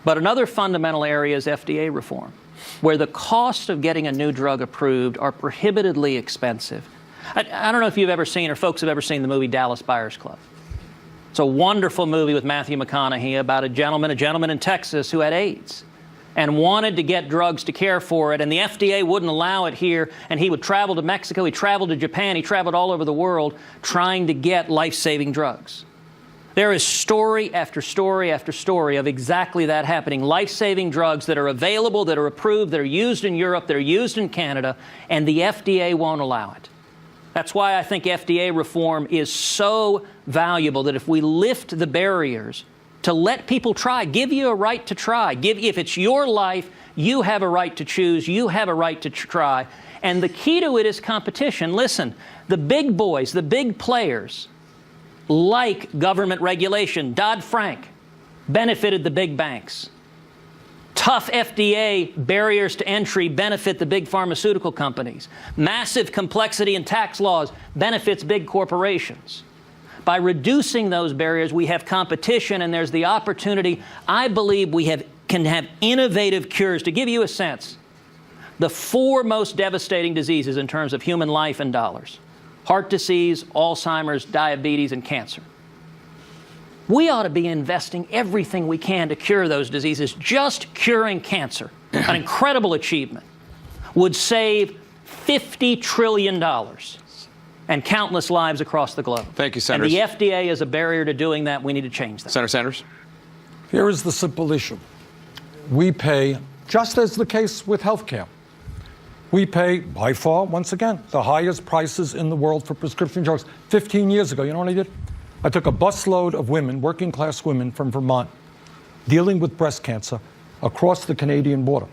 But another fundamental area is FDA reform, where the cost of getting a new drug approved are prohibitively expensive. I don't know if you've ever seen or folks have ever seen the movie Dallas Buyers Club. It's a wonderful movie with Matthew McConaughey about a gentleman in Texas who had AIDS and wanted to get drugs to care for it, and the FDA wouldn't allow it here, and he would travel to Mexico, he traveled to Japan, he traveled all over the world trying to get life-saving drugs. There is story after story after story of exactly that happening. Life-saving drugs that are available, that are approved, that are used in Europe, that are used in Canada, and the FDA won't allow it. That's why I think FDA reform is so valuable, that if we lift the barriers to let people try, give you a right to try, if it's your life, you have a right to choose, you have a right to try. And the key to it is competition. Listen, the big boys, the big players, like government regulation, Dodd-Frank, benefited the big banks. Tough FDA barriers to entry benefit the big pharmaceutical companies. Massive complexity in tax laws benefits big corporations. By reducing those barriers, we have competition, and there's the opportunity, I believe, can have innovative cures. To give you a sense, the 4 most devastating diseases in terms of human life and dollars: heart disease, Alzheimer's, diabetes, and cancer. We ought to be investing everything we can to cure those diseases. Just curing cancer, an incredible achievement, would save $50 trillion and countless lives across the globe. Thank you, Senator. And the FDA is a barrier to doing that. We need to change that. Senator Sanders. Here is the simple issue. We pay, just as the case with health care, we pay, by far, once again, the highest prices in the world for prescription drugs. 15 years ago, you know what I did? I took a busload of women, working-class women from Vermont, dealing with breast cancer, across the Canadian border.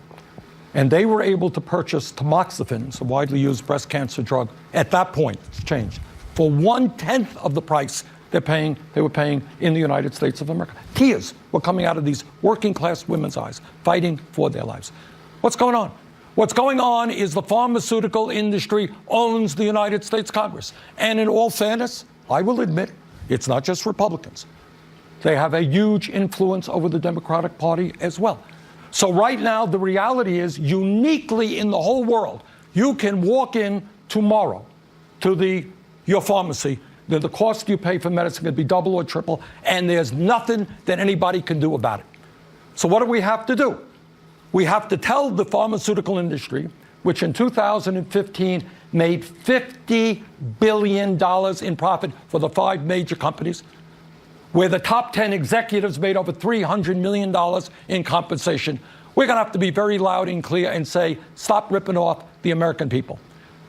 And they were able to purchase tamoxifen, it's a widely used breast cancer drug, at that point, it's changed, for 1/10 of the price they were paying in the United States of America. Tears were coming out of these working-class women's eyes, fighting for their lives. What's going on? What's going on is the pharmaceutical industry owns the United States Congress. And in all fairness, I will admit, it's not just Republicans. They have a huge influence over the Democratic Party as well. So right now, the reality is, uniquely in the whole world, you can walk in tomorrow to your pharmacy. The cost you pay for medicine could be double or triple, and there's nothing that anybody can do about it. So what do we have to do? We have to tell the pharmaceutical industry, which in 2015 made $50 billion in profit for the 5 major companies, where the top 10 executives made over $300 million in compensation. We're going to have to be very loud and clear and say, stop ripping off the American people.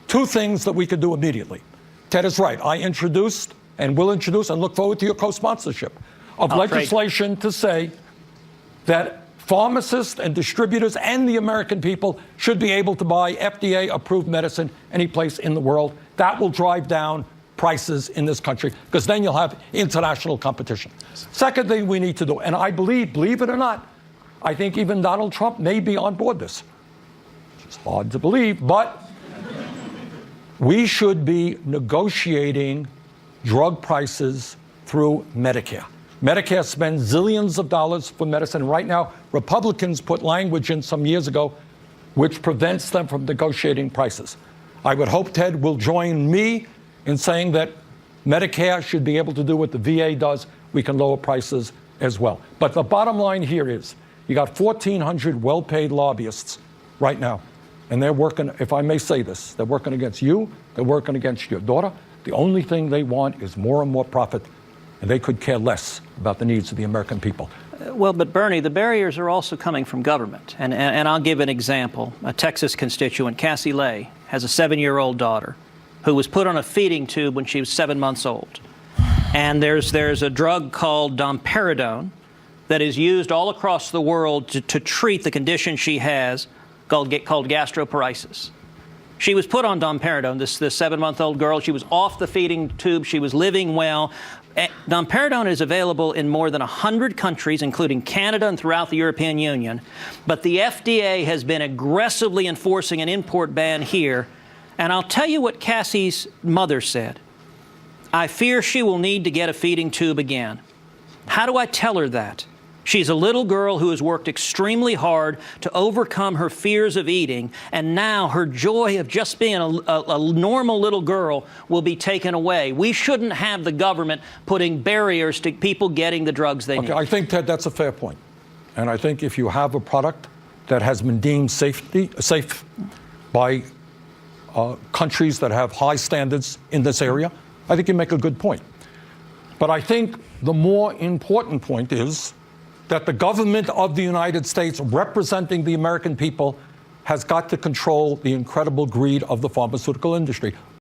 2 things that we could do immediately. Ted is right. I introduced and will introduce and look forward to your co-sponsorship of legislation to say that pharmacists and distributors and the American people should be able to buy FDA-approved medicine any place in the world. That will drive down prices in this country, because then you'll have international competition. Second thing we need to do, and I believe it or not, I think even Donald Trump may be on board this. It's hard to believe, but we should be negotiating drug prices through Medicare. Medicare spends zillions of dollars for medicine. Right now, Republicans put language in some years ago which prevents them from negotiating prices. I would hope Ted will join me in saying that Medicare should be able to do what the VA does. We can lower prices as well. But the bottom line here is, you got 1,400 well-paid lobbyists right now, and they're working, if I may say this, they're working against you, they're working against your daughter. The only thing they want is more and more profit, and they could care less about the needs of the American people. Well, but Bernie, the barriers are also coming from government. And I'll give an example. A Texas constituent, Cassie Lay, has a 7-year-old daughter who was put on a feeding tube when she was 7 months old. And there's a drug called domperidone that is used all across the world to treat the condition she has called gastroparesis. She was put on domperidone, this 7-month-old girl. She was off the feeding tube. She was living well. Domperidone is available in more than 100 countries, including Canada and throughout the European Union. But the FDA has been aggressively enforcing an import ban here. And I'll tell you what Cassie's mother said. I fear she will need to get a feeding tube again. How do I tell her that? She's a little girl who has worked extremely hard to overcome her fears of eating, and now her joy of just being a normal little girl will be taken away. We shouldn't have the government putting barriers to people getting the drugs they need. I think that's a fair point. And I think if you have a product that has been deemed safe by countries that have high standards in this area, I think you make a good point. But I think the more important point is that the government of the United States, representing the American people, has got to control the incredible greed of the pharmaceutical industry.